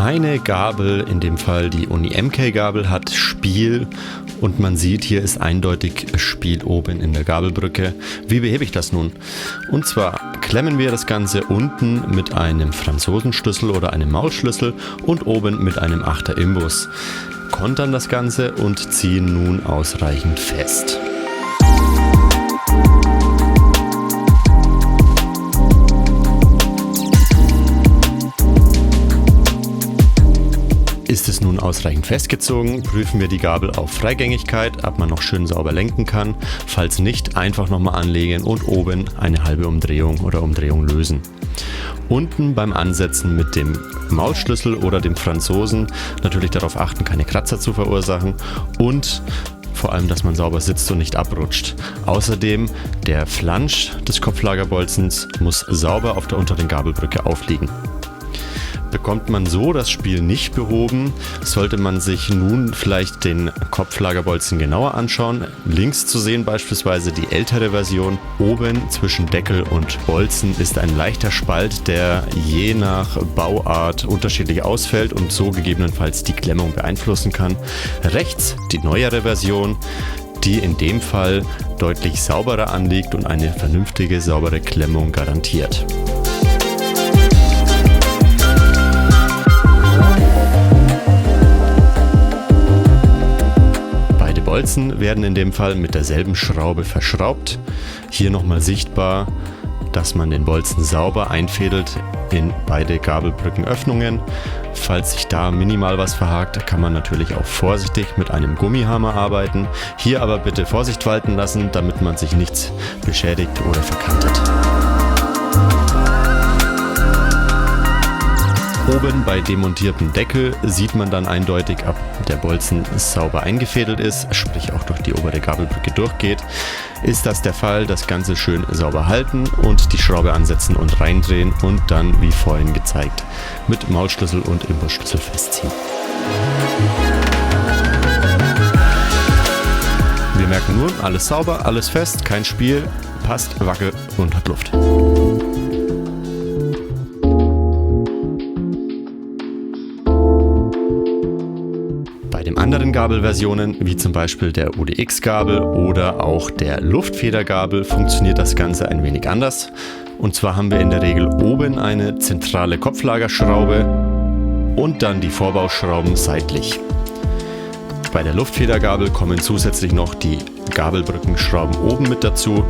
Meine Gabel, in dem Fall die Uni MK-Gabel, hat Spiel und man sieht, hier ist eindeutig Spiel oben in der Gabelbrücke. Wie behebe ich das nun? Und zwar klemmen wir das Ganze unten mit einem Franzosenschlüssel oder einem Maulschlüssel und oben mit einem 8er Imbus. Kontern das Ganze und ziehen nun ausreichend fest. Ist es nun ausreichend festgezogen, prüfen wir die Gabel auf Freigängigkeit, ob man noch schön sauber lenken kann. Falls nicht, einfach nochmal anlegen und oben eine halbe Umdrehung oder Umdrehung lösen. Unten beim Ansetzen mit dem Maulschlüssel oder dem Franzosen natürlich darauf achten, keine Kratzer zu verursachen und vor allem, dass man sauber sitzt und nicht abrutscht. Außerdem, der Flansch des Kopflagerbolzens muss sauber auf der unteren Gabelbrücke aufliegen. Bekommt man so das Spiel nicht behoben, sollte man sich nun vielleicht den Kopflagerbolzen genauer anschauen. Links zu sehen beispielsweise die ältere Version. Oben zwischen Deckel und Bolzen ist ein leichter Spalt, der je nach Bauart unterschiedlich ausfällt und so gegebenenfalls die Klemmung beeinflussen kann. Rechts die neuere Version, die in dem Fall deutlich sauberer anliegt und eine vernünftige, saubere Klemmung garantiert. Bolzen werden in dem Fall mit derselben Schraube verschraubt. Hier nochmal sichtbar, dass man den Bolzen sauber einfädelt in beide Gabelbrückenöffnungen. Falls sich da minimal was verhakt, kann man natürlich auch vorsichtig mit einem Gummihammer arbeiten. Hier aber bitte Vorsicht walten lassen, damit man sich nichts beschädigt oder verkantet. Oben bei demontiertem Deckel sieht man dann eindeutig, ob der Bolzen sauber eingefädelt ist, sprich auch durch die obere Gabelbrücke durchgeht. Ist das der Fall, das Ganze schön sauber halten und die Schraube ansetzen und reindrehen und dann, wie vorhin gezeigt, mit Maulschlüssel und Imbusschlüssel festziehen. Wir merken nun, alles sauber, alles fest, kein Spiel, passt, wackelt und hat Luft. Anderen Gabelversionen, wie zum Beispiel der UDX-Gabel oder auch der Luftfedergabel, funktioniert das Ganze ein wenig anders. Und zwar haben wir in der Regel oben eine zentrale Kopflagerschraube und dann die Vorbauschrauben seitlich. Bei der Luftfedergabel kommen zusätzlich noch die Gabelbrückenschrauben oben mit dazu.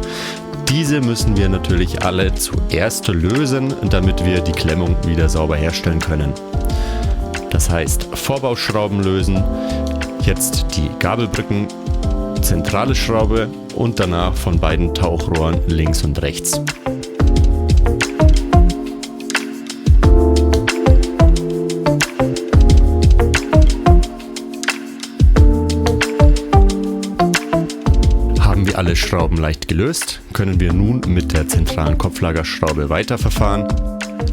Diese müssen wir natürlich alle zuerst lösen, damit wir die Klemmung wieder sauber herstellen können. Das heißt, Vorbauschrauben lösen, jetzt die Gabelbrücken, zentrale Schraube und danach von beiden Tauchrohren links und rechts. Haben wir alle Schrauben leicht gelöst, können wir nun mit der zentralen Kopflagerschraube weiterverfahren.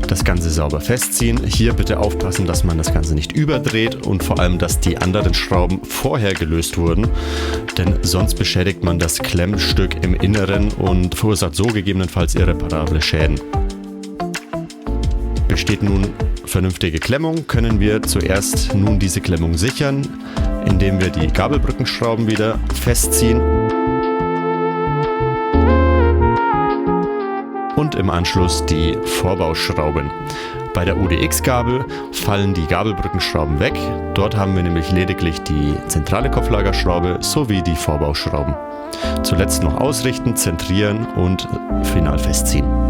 Das Ganze sauber festziehen. Hier bitte aufpassen, dass man das Ganze nicht überdreht und vor allem, dass die anderen Schrauben vorher gelöst wurden, denn sonst beschädigt man das Klemmstück im Inneren und verursacht so gegebenenfalls irreparable Schäden. Besteht nun vernünftige Klemmung, können wir zuerst nun diese Klemmung sichern, indem wir die Gabelbrückenschrauben wieder festziehen. Und im Anschluss die Vorbauschrauben. Bei der UDX-Gabel fallen die Gabelbrückenschrauben weg. Dort haben wir nämlich lediglich die zentrale Kopflagerschraube sowie die Vorbauschrauben. Zuletzt noch ausrichten, zentrieren und final festziehen.